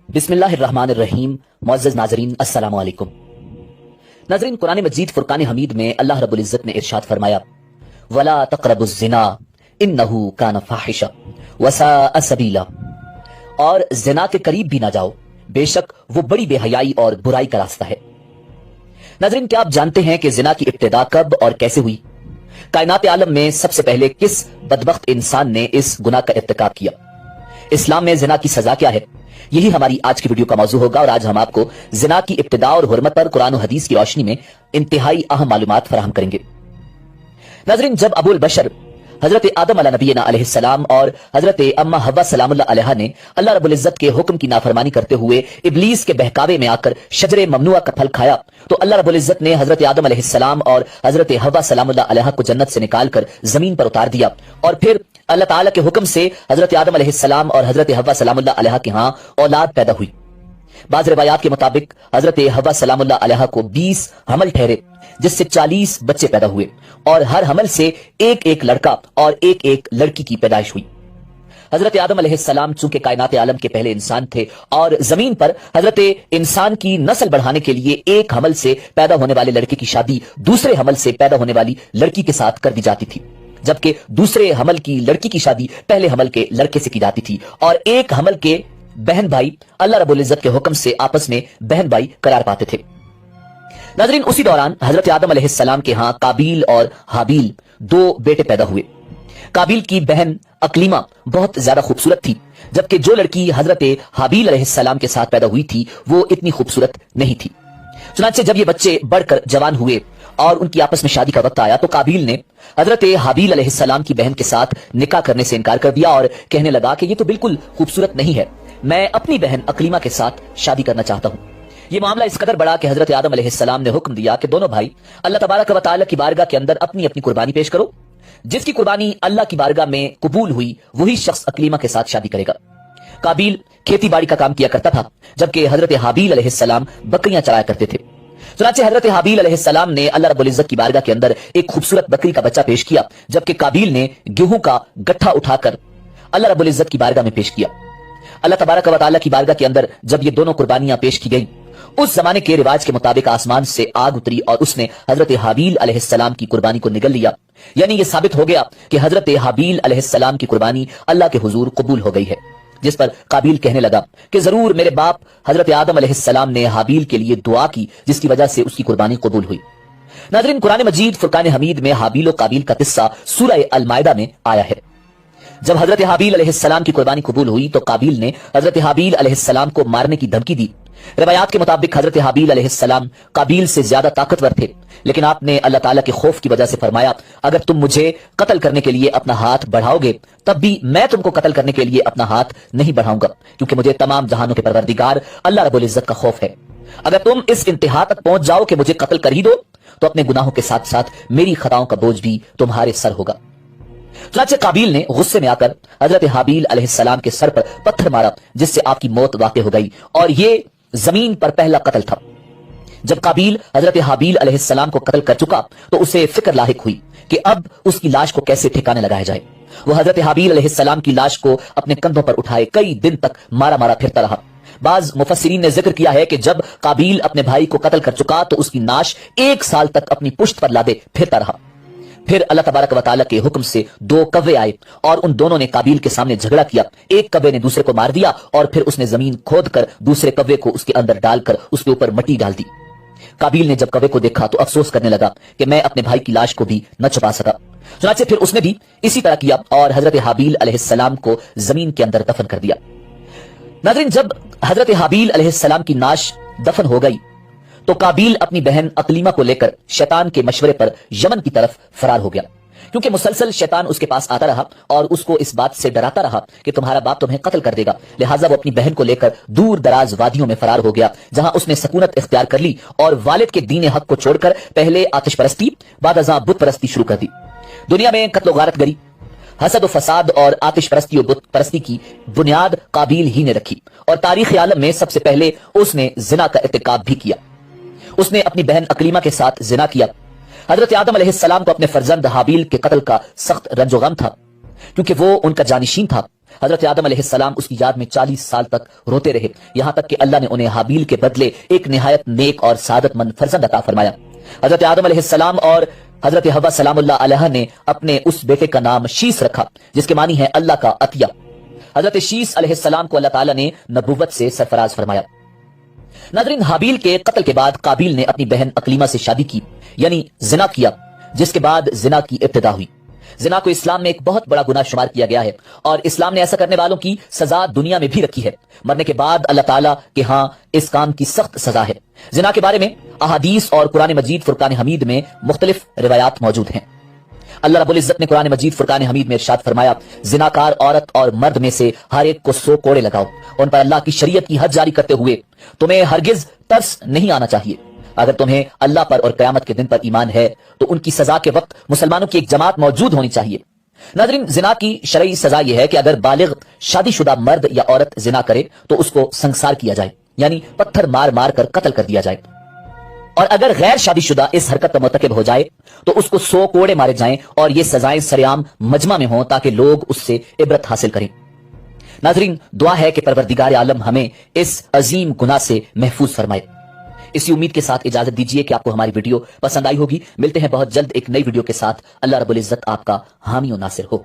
बिस्मिल्लाहिर्रहमानिर्रहीम। मुअज़्ज़ज़ नाज़रीन, अस्सलामु अलैकुम। नाज़रीन, कुरान मजीद फुरकान हमीद में अल्लाह रब्बुल इज़्ज़त ने इरशाद फरमाया, वला तक़रबुज़्ज़िना इन्नहु कान फ़ाहिशा वसाअ सबीला, और ज़िना के करीब भी ना जाओ, बेशक वो बड़ी बेहयाई और बुराई का रास्ता है। नाज़रीन, क्या आप जानते हैं कि ज़िना की इब्तिदा कब और कैसे हुई? कायनात आलम में सबसे पहले किस बदबख्त इंसान ने इस गुनाह का इर्तिकाब किया? इस्लाम में ज़िना की सजा क्या है? यही हमारी आज की वीडियो का मौजू होगा और आज हम आपको ज़िना की इब्तिदा और हुर्मत पर कुरान और हदीस की रोशनी में इंतहाई अहम मालूमात फराहम करेंगे। नाज़रीन, जब अबुल बशर हजरत आदम अला नबीना अलैहिस्सलाम और हजरत अम्मा हव्वा सलामुल्लाह अलैहा ने अल्लाह रब्बुल इज़्ज़त के हुक्म की नाफरमानी करते हुए इब्लीस के बहकावे में आकर शजरे ममनुआ का फल खाया, तो अल्लाह रब्बुल इज़्ज़त ने हजरत आदम अलैहिस्सलाम और हजरत हव्वा सलामुल्लाह अलैहा को जन्नत से निकालकर जमीन पर उतार दिया और फिर अल्लाह ताला के हुक्म से हजरत आदम अलैहिस्सलाम और हजरत हव्वा सलामुल्लाह अलैहा के यहाँ औलाद पैदा हुई। बाज़ रिवायात के मुताबिक हजरत हव्वा सलामुल्लाह अलैहा को 20 हमल ठहरे, जिससे 40 बच्चे पैदा हुए और हर हमल से एक एक लड़का और एक एक लड़की की पैदाइश हुई। हजरत आदम अलैहिस्सलाम चूंकि कायनात आलम के पहले इंसान थे और जमीन पर हजरत इंसान की नस्ल बढ़ाने के लिए एक हमल से पैदा होने वाले लड़के की शादी दूसरे हमल से पैदा होने वाली लड़की के साथ कर दी जाती थी, जबकि दूसरे हमल की लड़की की शादी पहले हमल के लड़के से की जाती थी और एक हमल के बहन भाई अल्लाह रब्बुल इज़्ज़त के हुक्म से आपस में बहन भाई करार पाते थे। नाज़रीन, उसी दौरान हजरत आदम अलैहिस्सलाम के यहाँ काबील और हाबील 2 बेटे पैदा हुए। काबील की बहन अकलीमा बहुत ज्यादा खूबसूरत थी, जबकि जो लड़की हजरत हाबील अलैहिस्सलाम के साथ पैदा हुई थी वो इतनी खूबसूरत नहीं थी। चुनांचे जब ये बच्चे बढ़कर जवान हुए और उनकी आपस में शादी का वक्त आया तो काबील ने हजरत हाबील अलैहिस्सलाम की बहन के साथ निकाह करने से इनकार कर दिया और कहने लगा कि ये तो बिल्कुल खूबसूरत नहीं है, मैं अपनी बहन अकलीमा के साथ शादी करना चाहता हूं। ये मामला इस कदर बड़ा कि हजरत आदम अलैहिस्सलाम ने हुक्म दिया कि दोनों भाई अल्लाह तबारक व तआला की बारगाह के अंदर अपनी अपनी कुर्बानी पेश करो। जिसकी कुर्बानी अल्लाह की बारगाह में कबूल हुई वही शख्स अकलीमा के साथ शादी करेगा। काबील खेती बाड़ी का काम किया करता था, जबकि हजरत हाबील अलैहिस्सलाम बकरियां चराया करते थे। चुनांचे हजरत हाबील अलैहिस्सलाम ने अल्लाह रब्बुल इज़्ज़त की बारगाह के अंदर एक खूबसूरत बकरी का बच्चा पेश किया, जबकि काबील ने गेहूं का गट्ठा उठाकर अल्लाह रब्बुल इज़्ज़त की बारगाह में पेश किया। अल्लाह तबारक व तआला की बारगाह के अंदर जब ये दोनों कुर्बानियां पेश की गईं, उस जमाने के रिवाज के मुताबिक आसमान से आग उतरी और उसने हजरत हाबील अलैहिस्सलाम की कुर्बानी को निगल लिया। यानी ये साबित हो गया कि हजरत हाबील अलैहिस्सलाम की कुर्बानी अल्लाह के हुजूर कबूल हो गई है। जिस पर काबील कहने लगा कि जरूर मेरे बाप हजरत आदम अलैहिस्सलाम ने हाबील के लिए दुआ की, जिसकी वजह से उसकी कुर्बानी कबूल हुई। नाज़रीन, कुरान मजीद फुरकान हमीद में हाबील और काबील का किस्सा सूरह अल माइदा में आया है। जब हजरत हाबील अलैहिस्सलाम की कुर्बानी कबूल हुई तो काबील ने हजरत हाबील अलैहिस्सलाम को मारने की धमकी दी। रिवायात के मुताबिक हजरत हाबील अलैहिस्सलाम काबील से ज्यादा ताकतवर थे, लेकिन आपने अल्लाह ताला के खौफ की वजह से फरमाया, अगर तुम मुझे कत्ल करने के लिए अपना हाथ बढ़ाओगे तब भी मैं तुमको कत्ल करने के लिए अपना हाथ नहीं बढ़ाऊंगा, क्योंकि मुझे तमाम जहानों के परवरदिगार अल्लाह रब्बुल इज़्ज़त का खौफ है। अगर तुम इस इंतहा तक पहुंच जाओ कि मुझे कत्ल कर ही दो तो अपने गुनाहों के साथ साथ मेरी खताओं का बोझ भी तुम्हारे सर होगा। चुनांचे काबील ने गुस्से में आकर हजरत हाबील अलैहिस्सलाम के सर पर पत्थर मारा, जिससे आपकी मौत वाक़ई हो गई और ये जमीन पर पहला कत्ल था। जब काबील हजरत हाबील अलैहिस्सलाम को कत्ल कर चुका तो उसे फिक्र लाहिक हुई कि अब उसकी लाश को कैसे ठिकाने लगाया जाए। वो हजरत हाबील अलैहिस्सलाम की लाश को अपने कंधों पर उठाए कई दिन तक मारा मारा फिरता रहा। बाज मुफस्सिरीन ने जिक्र किया है कि जब काबील अपने भाई को कत्ल कर चुका तो उसकी नाश 1 साल तक अपनी पुश्त पर लादे फिरता रहा। फिर अल्लाह तबारक व तआला के हुक्म से 2 कव्वे आए और उन दोनों ने काबील के सामने झगड़ा किया। एक कव्वे ने दूसरे को मार दिया और फिर उसने जमीन खोद कर दूसरे कव्वे को उसके अंदर डालकर उसके ऊपर मिट्टी डाल दी। काबील ने जब कव्वे को देखा तो अफसोस करने लगा कि मैं अपने भाई की लाश को भी न छुपा सका। चुनांचे फिर उसने भी इसी तरह किया और हजरत हाबील अलैहिस्सलाम को जमीन के अंदर दफन कर दिया। नाज़रीन, जब हजरत हाबील अलैहिस्सलाम की नाश दफन हो गई तो काबील अपनी बहन अकलीमा को लेकर शैतान के मशवरे पर यमन की तरफ फरार हो गया, क्योंकि मुसलसल शैतान उसके पास आता रहा और उसको इस बात से डराता रहा कि तुम्हारा बाप तुम्हें कत्ल कर देगा। लिहाजा वो अपनी बहन को लेकर दूर दराज वादियों में फरार हो गया, जहां उसने सकूनत इख्तियार कर ली और वालिद के दीन हक को छोड़कर पहले आतिश परस्ती बाद अज़ां बुत परस्ती शुरू कर दी। दुनिया में कत्ल गारत गरी, हसद फसाद और आतिश परस्ती और बुत परस्ती की बुनियाद काबील ही ने रखी और तारीख आलम में सबसे पहले उसने जिना का इर्तिकाब भी किया। उसने अपनी बहन अकलीमा के साथ जिना किया। हजरत आदम अलैहिस्सलाम को अपने फर्जंद हाबील के कत्ल का सख्त रंजो गम था, क्योंकि वो उनका जानिशीन था। حضرت آدم علیہ السلام اس کی یاد میں 40 سال تک روتے رہے، یہاں تک کہ اللہ نے انہیں حابیل کے بدلے ایک نہایت نیک اور سعادت مند فرزند عطا فرمایا۔ حضرت آدم علیہ السلام اور حضرت حوا سلام اللہ علیہ نے اپنے اس بیٹے کا نام شیس رکھا، جس کے معنی ہے اللہ کا عطیہ۔ حضرت شیس علیہ السلام کو اللہ تعالیٰ نے نبوت سے سرفراز فرمایا۔ ناظرین، حابیل کے قتل کے بعد قابیل نے اپنی بہن اقلیمہ سے شادی کی، یعنی زنا کیا، جس کے بعد زنا کی ابتدا ہوئی۔ زنا کو اسلام میں ایک بہت بڑا گناہ شمار کیا گیا ہے، اور اسلام نے ایسا کرنے والوں کی سزا دنیا میں بھی رکھی ہے۔ مرنے کے بعد اللہ تعالیٰ کے ہاں اس کام کی سخت سزا ہے۔ زنا کے بارے میں احادیث اور قرآن مجید فرقان حمید میں مختلف روایات موجود ہیں۔ اللہ رب العزت نے قرآن مجید فرقان حمید میں ارشاد فرمایا، زناکار عورت اور مرد میں سے ہر ایک کو 100 کوڑے لگاؤ۔ ان پر اللہ کی شریعت کی حد جاری کرتے ہوئے تمہیں ہرگز ترس نہیں آنا چاہیے۔ اگر تمہیں اللہ پر اور قیامت کے دن پر ایمان ہے تو ان کی سزا کے وقت مسلمانوں کی ایک جماعت موجود ہونی چاہیے۔ ناظرین، زنا کی شرعی سزا یہ ہے کہ اگر بالغ شادی شدہ مرد یا عورت زنا کرے تو اس کو سنگسار کیا جائے، یعنی پتھر مار مار کر قتل کر دیا جائے، اور اگر غیر شادی شدہ اس حرکت کا مرتکب ہو جائے تو اس کو 100 کوڑے مارے جائیں، اور یہ سزائیں سرعام مجمع میں ہوں تاکہ لوگ اس سے عبرت حاصل کریں۔ ناظرین، دعا ہے کہ پروردگار عالم ہمیں اس عظیم گناہ سے محفوظ فرمائے۔ اسی امید کے ساتھ اجازت دیجیے کہ آپ کو ہماری ویڈیو پسند آئی ہوگی۔ ملتے ہیں بہت جلد ایک نئی ویڈیو کے ساتھ۔ اللہ رب العزت آپ کا حامی و ناصر ہو۔